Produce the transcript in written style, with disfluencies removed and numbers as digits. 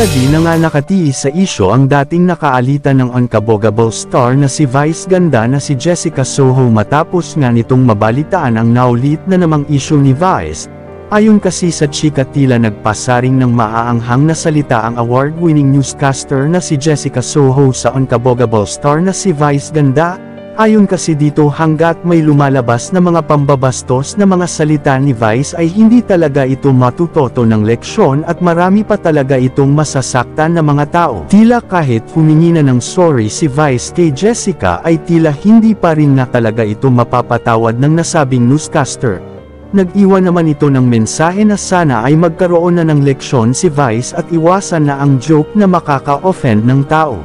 di na nga nakatiis sa isyo ang dating nakaalitan ng unkabogable star na si Vice Ganda na si Jessica Soho matapos nga nitong mabalitaan ang naulit na namang isyo ni Vice. Ayon kasi sa chika tila nagpasaring ng maaanghang na salita ang award-winning newscaster na si Jessica Soho sa unkabogable star na si Vice Ganda. Ayon kasi dito hanggat may lumalabas na mga pambabastos na mga salita ni Vice ay hindi talaga ito matutoto ng leksyon at marami pa talaga itong masasaktan na mga tao. Tila kahit humingi na ng sorry si Vice kay Jessica ay tila hindi pa rin na talaga ito mapapatawad ng nasabing newscaster. Nag-iwan naman ito ng mensahe na sana ay magkaroon na ng leksyon si Vice at iwasan na ang joke na makaka-offend ng tao.